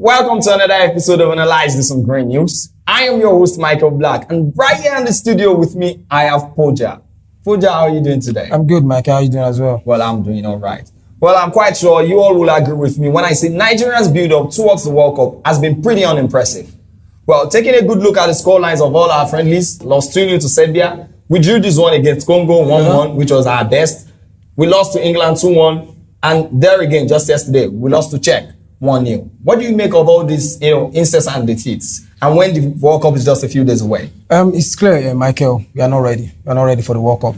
Welcome to another episode of Analyzing Some Green News. I am your host, Michael Black, and right here in the studio with me, I have Pooja. Pooja, how are you doing today? I'm good, Mike. How are you doing as well? Well, I'm doing all right. Well, I'm quite sure you all will agree with me when I say Nigeria's build-up towards the World Cup has been pretty unimpressive. Well, taking a good look at the scorelines of all our friendlies, lost 2-0 to Serbia. We drew this one against Congo 1-1, which was our best. We lost to England 2-1, and there again, just yesterday, we lost to Czech 1-0. What do you make of all these, incessant defeats? And when the World Cup is just a few days away? It's clear, Michael, we are not ready. We are not ready for the World Cup.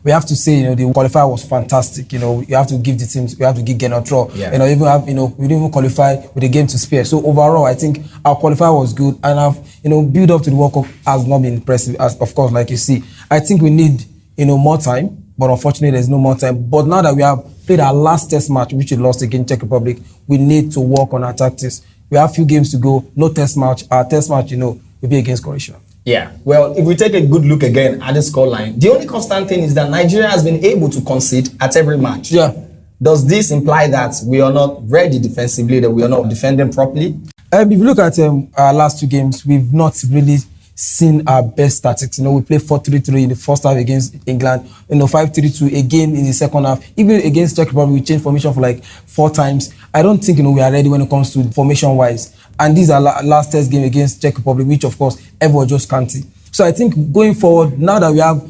We have to say, the qualifier was fantastic. You have to give the teams, we have to give Genotro. Yeah. We didn't even qualify with a game to spare. So overall, I think our qualifier was good, and our, build up to the World Cup has not been impressive. As of course, like you see, I think we need, more time. But unfortunately, there's no more time. But now that we have played our last test match, which we lost against Czech Republic, we need to work on our tactics. We have a few games to go, no test match. Our test match, will be against Croatia. Yeah, well, if we take a good look again at the scoreline, the only constant thing is that Nigeria has been able to concede at every match. Yeah. Does this imply that we are not ready defensively, that we are not defending properly? If you look at our last two games, we've not really seen our best tactics. We played 4-3-3 in the first half against England, 5-3-2 again in the second half. Even against Czech Republic, we changed formation for like 4 times. I don't think we are ready when it comes to formation-wise. And these are last test game against Czech Republic, which of course everyone just can't see. So I think going forward, now that we have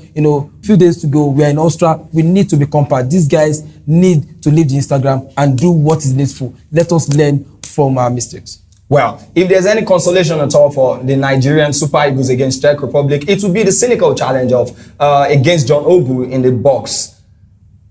few days to go, we are in Austria, we need to be compact. These guys need to leave the Instagram and do what is needful. Let us learn from our mistakes. Well, if there's any consolation at all for the Nigerian Super Eagles against Czech Republic, it will be the cynical challenge of against John Ogu in the box.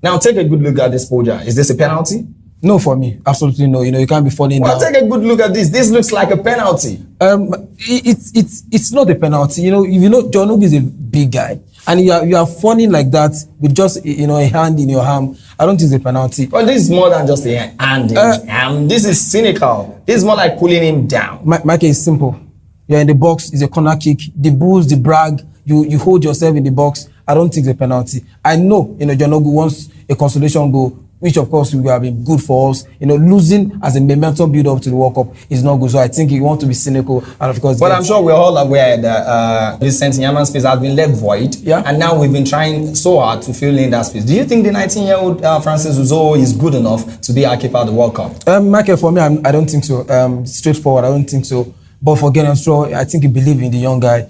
Now, take a good look at this, Pooja. Is this a penalty? No, for me, absolutely no. You can't be falling down. Well, take a good look at this. This looks like a penalty. It's not a penalty. John Ogu is a big guy, and you are falling like that with just a hand in your arm. I don't think it's a penalty. Well, this is more than just a hand in his arm. This is cynical. This is more like pulling him down. Mike, is simple. You're in the box. It's a corner kick. The boost, the brag. You hold yourself in the box. I don't think it's a penalty. I know John Ogu wants a consolation goal, which of course will have been good for us. Losing as a momentum build up to the World Cup is not good. So I think you want to be cynical, and of course. But I'm sure we're all aware that this Sentinyaman space has been left void. Yeah. And now we've been trying so hard to fill in that space. Do you think the 19-year-old Francis Uzo is good enough to be our keeper at the World Cup? Michael, for me, I don't think so. Straightforward, I don't think so. But for Genotro, I think he believes in the young guy.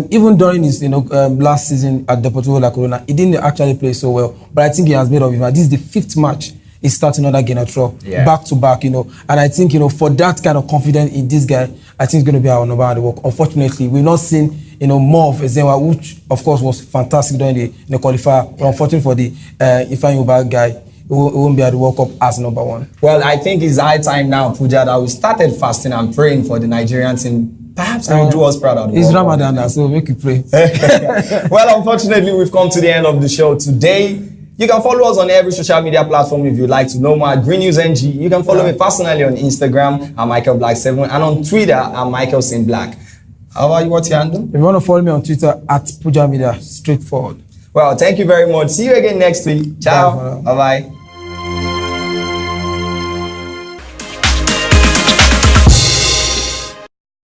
Even during his last season at Deportivo La Corona, he didn't actually play so well. But I think he has made up his mind. This is the 5th match he's starting under Genotro, back to back, And I think, for that kind of confidence in this guy, I think it's going to be our number one work. Unfortunately, we've not seen, more of Ezenwa, which, of course, was fantastic during the qualifier. But unfortunately for the Ifeanyi Ubah guy, we won't be at the World Cup as number one. Well, I think it's high time now, Pooja, that we started fasting and praying for the Nigerian team. Perhaps they will do us proud of the It's World Ramadan now, so make you pray. Well, unfortunately, we've come to the end of the show today. You can follow us on every social media platform if you'd like to know more at Green News NG. You can follow me personally on Instagram at Michael Black 7 and on Twitter at Michael St. Black. How about you? What's your handle? If you want to follow me on Twitter at Pooja Media, straightforward. Well, thank you very much. See you again next week. Ciao. Bye-bye.